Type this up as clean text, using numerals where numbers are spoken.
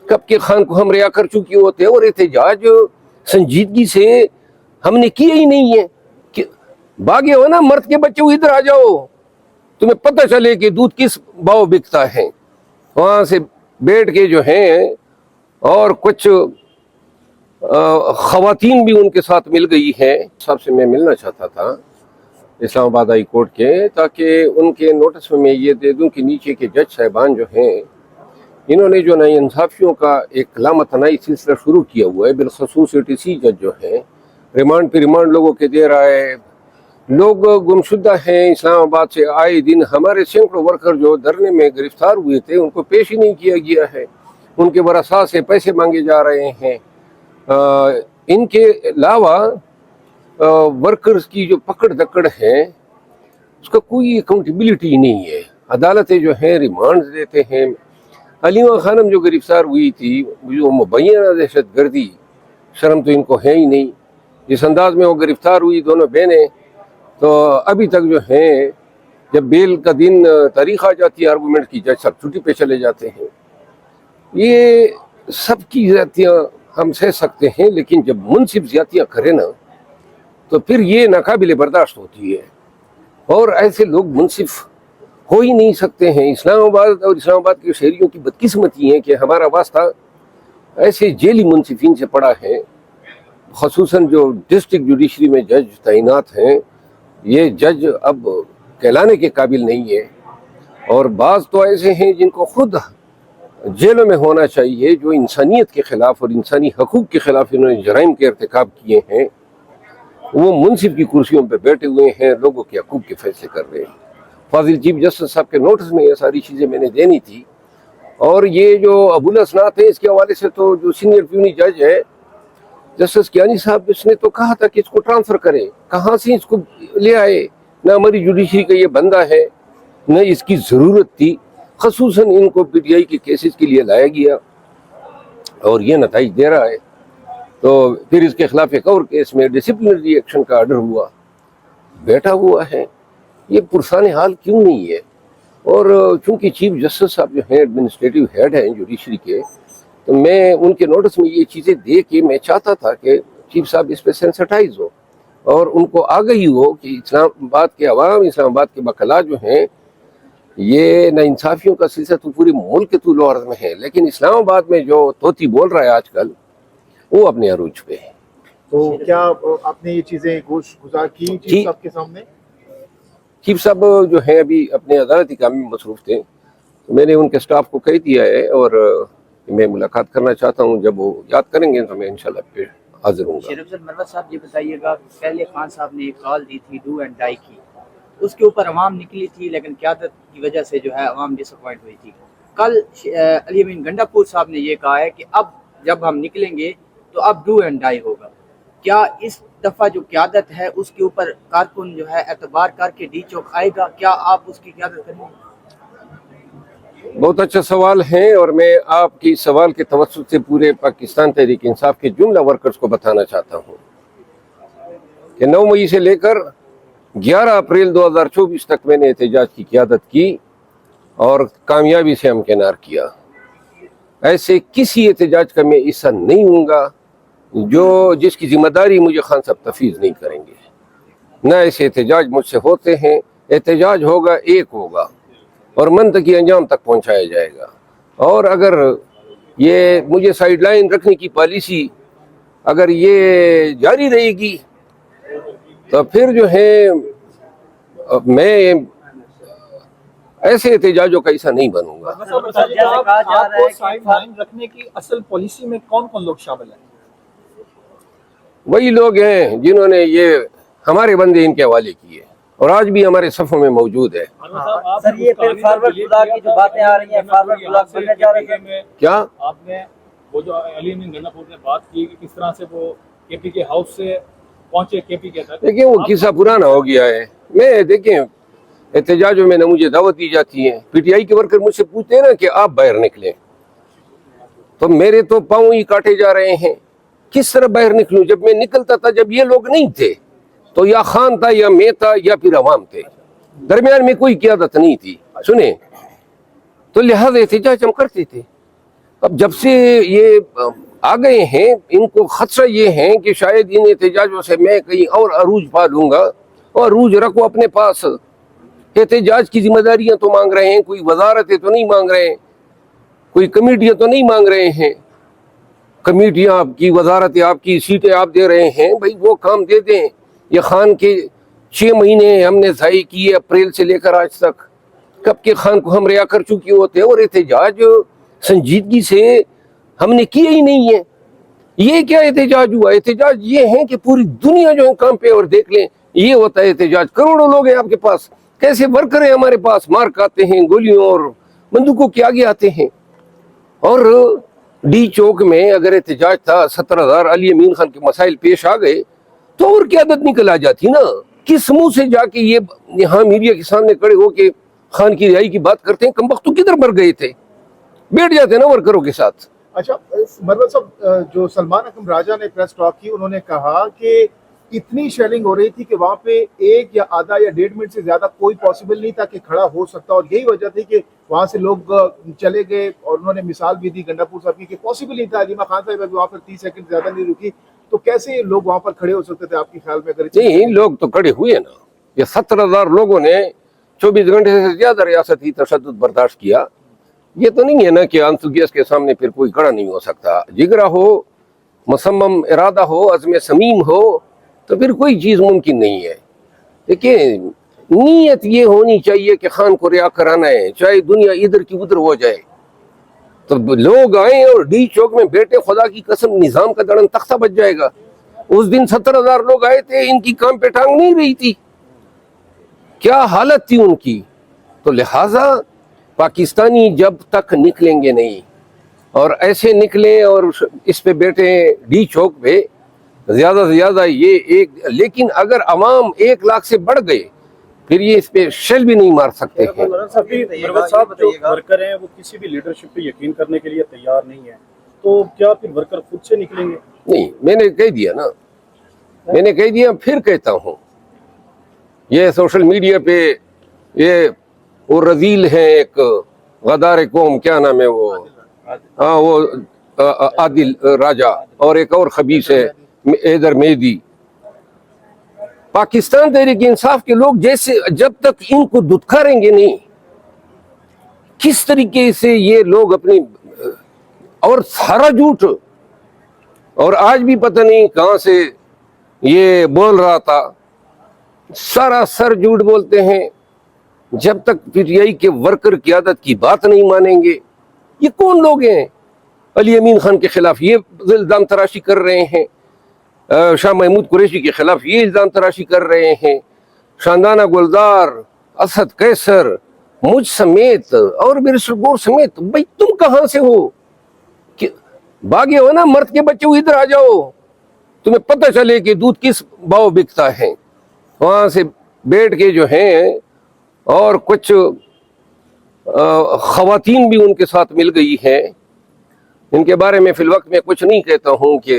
کب کے خان کو ہم ریا کر چکے ہوتے ہیں، اور احتجاج سنجیدگی سے ہم نے کیا ہی نہیں ہے کہ بھاگے ہو نا مرد کے بچے، ادھر آ جاؤ تمہیں پتہ چلے کہ دودھ کس بھاؤ بکتا ہے. وہاں سے بیٹھ کے جو ہیں، اور کچھ خواتین بھی ان کے ساتھ مل گئی ہیں. صاحب سے میں ملنا چاہتا تھا اسلام آباد ہائی کورٹ کے، تاکہ ان کے نوٹس میں یہ دے دوں کہ نیچے کے جج صاحبان جو ہیں، انہوں نے جو نئی انصافیوں کا ایک لامتناہی سلسلہ شروع کیا ہوا ہے، بالخصوص ATC جج جو ہیں ریمانڈ پہ ریمانڈ لوگوں کے دے رہا ہے. لوگ گمشدہ ہیں اسلام آباد سے. آئے دن ہمارے سینکڑوں ورکر جو دھرنے میں گرفتار ہوئے تھے ان کو پیش ہی نہیں کیا گیا ہے. ان کے ورثاء سے پیسے مانگے جا رہے ہیں. ان کے علاوہ ورکرز کی جو پکڑ دکڑ ہے اس کا کوئی اکاؤنٹیبلٹی نہیں ہے. عدالتیں جو ہیں ریمانڈ دیتے ہیں. علیمہ خانم جو گرفتار ہوئی تھی، جو مبینہ دہشت گردی، شرم تو ان کو ہے ہی نہیں. جس انداز میں وہ گرفتار ہوئی دونوں بہنیں، تو ابھی تک جو ہیں جب بیل کا دن تاریخ آ جاتی ہے آرگومنٹ کی، جج سب چھٹی پہ چلے جاتے ہیں. یہ سب کی زیادتیاں ہم سہ سکتے ہیں، لیکن جب منصف زیادتیاں کرے نا تو پھر یہ ناقابل برداشت ہوتی ہے، اور ایسے لوگ منصف ہو ہی نہیں سکتے ہیں. اسلام آباد اور اسلام آباد کے شہریوں کی بدقسمتی ہے کہ ہمارا واسطہ ایسے جیلی منصفین سے پڑا ہے. خصوصاً جو ڈسٹرکٹ جوڈیشری میں جج تعینات ہیں، یہ جج اب کہلانے کے قابل نہیں ہے. اور بعض تو ایسے ہیں جن کو خود جیلوں میں ہونا چاہیے، جو انسانیت کے خلاف اور انسانی حقوق کے خلاف انہوں نے جرائم کے ارتکاب کیے ہیں. وہ منصف کی کرسیوں پہ بیٹھے ہوئے ہیں، لوگوں کے حقوق کے فیصلے کر رہے ہیں. فاضل چیف جسٹس صاحب کے نوٹس میں یہ ساری چیزیں میں نے دینی تھی. اور یہ جو ابو الاسناد ہے، اس کے حوالے سے تو جو سینئر پیونی جج ہے جسٹس کیانی صاحب، اس نے تو کہا تھا کہ اس کو ٹرانسفر کرے. کہاں سے اس کو لے آئے؟ نہ ہماری جوڈیشری کا یہ بندہ ہے، نہ اس کی ضرورت تھی. خصوصاً ان کو PTI کے کیسز کے لیے لایا گیا اور یہ نتائج دے رہا ہے. تو پھر اس کے خلاف ایک اور کیس میں ڈسپلنری ایکشن کا آرڈر ہوا، بیٹھا ہوا ہے. یہ پرسان حال کیوں نہیں ہے؟ اور چونکہ چیف جسٹس صاحب جو ہیں ایڈمنسٹریٹو ہیڈ ہیں جوڈیشری کے، تو میں ان کے نوٹس میں یہ چیزیں دے کے میں چاہتا تھا کہ چیف صاحب اس پہ سینسٹائز ہو اور ان کو آگہی ہو کہ اسلام آباد کے عوام، اسلام آباد کے وکلاء جو ہیں، یہ ناانصافیوں کا سلسلہ تو پورے ملک کے طول و عرض میں ہے، لیکن اسلام آباد میں جو طوطی بول رہا ہے آج کل، وہ اپنے عروج پہ ہے. تو کیا آپ نے یہ چیزیں گوش گزار کی چیف صاحب کے سامنے؟ چیف صاحب جو ہیں ابھی اپنے عدالتی کام میں مصروف تھے. میں نے ان کے سٹاف کو کہہ دیا ہے اور میں ملاقات کرنا چاہتا ہوں. جب وہ یاد کریں گے تو میں انشاءاللہ پھر حاضر ہوں گا. شریف مروت صاحب یہ بتائیے گا، پہلے خان صاحب نے ایک کال دی تھی ڈو اینڈ ڈائی کی، اس کے اوپر عوام نکلی تھی، لیکن قیادت کی وجہ سے جو ہے عوام ڈس اپوائنٹ ہوئی تھی. کل علی امین گنڈا پور صاحب نے یہ کہا ہے کہ اب جب ہم نکلیں گے تو اب ڈو اینڈ ڈائی ہوگا. کیا اس دفعہ جو قیادت ہے اس کے اوپر کارکن جو ہے اعتبار کر کے ڈی چوک آئے گا؟ کیا آپ اس کی قیادت کریں گے؟ بہت اچھا سوال ہے، اور میں آپ کی سوال کے توسط سے پورے پاکستان تحریک انصاف کے جملہ ورکرز کو بتانا چاہتا ہوں کہ 9 مئی سے لے کر 11 اپریل 2024 تک میں نے احتجاج کی قیادت کی اور کامیابی سے ہمکنار کیا. ایسے کسی احتجاج کا میں حصہ نہیں ہوں گا جس کی ذمہ داری مجھے خان صاحب تفویض نہیں کریں گے. نہ ایسے احتجاج مجھ سے ہوتے ہیں. احتجاج ہوگا، ایک ہوگا اور منطقی انجام تک پہنچایا جائے گا. اور اگر یہ مجھے سائیڈ لائن رکھنے کی پالیسی اگر یہ جاری رہے گی تو پھر جو ہے میں ایسے احتجاجوں کا حصہ نہیں بنوں گا. آپ کو سائیڈ لائن رکھنے کی اصل پالیسی میں کون کون لوگ شامل ہیں؟ وہی لوگ ہیں جنہوں نے یہ ہمارے بندے ان کے حوالے کیے اور آج بھی ہمارے صفوں میں موجود ہے. سر یہ پھر فارورڈ بلاک کی جو باتیں آ رہی ہیں، فارورڈ بلاک بننے جا رہے ہیں، کیا آپ نے وہ جو علی امین گنڈا پور نے بات کی کہ کس طرح سے وہ KP کے ہاؤس سے پہنچے KP کے تک؟ دیکھیں وہ قصہ پرانا ہو گیا ہے. میں دیکھیں احتجاجوں میں نہ مجھے دعوت دی جاتی ہے. PTI کے ورکر مجھ سے پوچھتے ہیں نا کہ آپ باہر نکلیں، تو میرے تو پاؤں ہی کاٹے جا رہے ہیں. کس طرح باہر نکلوں؟ جب میں نکلتا تھا جب یہ لوگ نہیں تھے تو یا خان تھا یا میں تھا یا پھر عوام تھے، درمیان میں کوئی قیادت نہیں تھی. سنیں تو لہذا احتجاج ہم کرتے تھے. اب جب سے یہ آ گئے ہیں ان کو خدشہ یہ ہے کہ شاید ان احتجاجوں سے میں کہیں اور عروج پا لوں گا، اور عروج رکھو اپنے پاس. احتجاج کی ذمہ داریاں تو مانگ رہے ہیں، کوئی وزارتیں تو نہیں مانگ رہے ہیں، کوئی کمیٹیاں تو نہیں مانگ رہے ہیں. کمیٹیاں آپ کی، وزارتیں آپ کی، سیٹیں آپ دے رہے ہیں، بھائی وہ کام دے دیں. یہ خان کے 6 مہینے ہم نے ضائع کیے اپریل سے لے کر آج تک، کب کے خان کو ہم رہا کر چکے ہوتے ہیں، اور احتجاج سنجیدگی سے ہم نے کیا ہی نہیں ہے. یہ کیا احتجاج ہوا؟ احتجاج یہ ہے کہ پوری دنیا جو ہے کام پہ، اور دیکھ لیں یہ ہوتا ہے احتجاج. کروڑوں لوگ ہیں آپ کے پاس، کیسے ورکر ہیں ہمارے پاس، مار کھاتے ہیں، گولیوں اور بندوقوں کے آگے آتے ہیں. اور ڈی چوک میں اگر احتجاج تھا، 17,000 علی امین خان کے مسائل پیش آ گئے تو اور قیادت نکل آ جاتی نا. کس منہ سے جا کے یہ یہاں میڈیا کے سامنے کھڑے ہو کے خان کی رہائی کی بات کرتے ہیں؟ کمبخت تو کدھر مر گئے تھے، بیٹھ جاتے ہیں نا ورکروں کے ساتھ. اچھا مروت صاحب، جو سلمان اکرم راجہ نے پریس ٹاک کی، انہوں نے کہا کہ اتنی شیلنگ ہو رہی تھی کہ وہاں پہ 1 یا آدھا یا 1.5 منٹ سے زیادہ کوئی پاسبل نہیں تھا کہ کھڑا ہو سکتا، اور یہی وجہ تھی کہ وہاں سے لوگ چلے گئے. اور انہوں نے مثال بھی دی گنڈا پور صاحب کی کہ پاسبل نہیں تھا. علیمہ خان صاحب وہاں پر 30 سیکنڈ زیادہ نہیں رکی، تو کیسے لوگ وہاں پر کھڑے ہو سکتے تھے آپ کے خیال میں؟ اگر نہیں، لوگ تو کھڑے ہوئے نا. یہ 17,000 لوگوں نے 24 گھنٹے سے زیادہ ریاستی تشدد برداشت کیا. یہ تو نہیں ہے نا کہ آنسو گیس کے سامنے پھر کوئی کھڑا نہیں ہو سکتا. جگرا ہو، مصمم ارادہ ہو، عزم صمیم ہو، تو پھر کوئی چیز ممکن نہیں ہے. دیکھیں، نیت یہ ہونی چاہیے کہ خان کو رہا کرانا ہے، چاہے دنیا ادھر کی ادھر ہو جائے. تو لوگ آئیں اور ڈی چوک میں بیٹھے، خدا کی قسم نظام کا دڑن تختہ بچ جائے گا. اس دن 17,000 لوگ آئے تھے، ان کی کام پہ ٹانگ نہیں رہی تھی، کیا حالت تھی ان کی. تو لہٰذا پاکستانی جب تک نکلیں گے نہیں، اور ایسے نکلیں اور اس پہ بیٹھے ڈی چوک پہ زیادہ سے زیادہ یہ ایک، لیکن اگر عوام 1 لاکھ سے بڑھ گئے پھر یہ اس پہ شیل بھی نہیں مار سکتے ہیں. مروت صاحب، جو ورکر ہیں وہ کسی بھی لیڈرشپ پہ یقین کرنے کے لیے تیار نہیں ہے، تو کیا پھر ورکر خود سے نکلیں گے؟ نہیں، میں نے کہہ دیا نا، میں نے کہہ دیا، پھر کہتا ہوں. یہ سوشل میڈیا پہ یہ وہ رذیل ہیں، ایک غدار قوم، کیا نام ہے وہ، ہاں وہ عادل راجہ، اور ایک اور خبیث ہے حیدر مہدی. پاکستان تحریک انصاف کے لوگ جیسے جب تک ان کو دھتکاریں گے نہیں، کس طریقے سے یہ لوگ اپنی، اور سارا جھوٹ، اور آج بھی پتہ نہیں کہاں سے یہ بول رہا تھا، سارا سر جھوٹ بولتے ہیں. جب تک پی ٹی آئی کے ورکر قیادت کی بات نہیں مانیں گے. یہ کون لوگ ہیں؟ علی امین خان کے خلاف یہ الزام تراشی کر رہے ہیں، شاہ محمود قریشی کے خلاف یہ الزام تراشی کر رہے ہیں، شاندانہ گلزار، اسد قیصر، مجھ سمیت اور بیرسٹر گور سمیت. بھائی تم کہاں سے ہو؟ بھاگے ہو نا، مرد کے بچے ہو، ادھر آ جاؤ، تمہیں پتہ چلے کہ دودھ کس بھاؤ بکتا ہے. وہاں سے بیٹھ کے جو ہیں، اور کچھ خواتین بھی ان کے ساتھ مل گئی ہیں. ان کے بارے میں فی الوقت میں کچھ نہیں کہتا ہوں کہ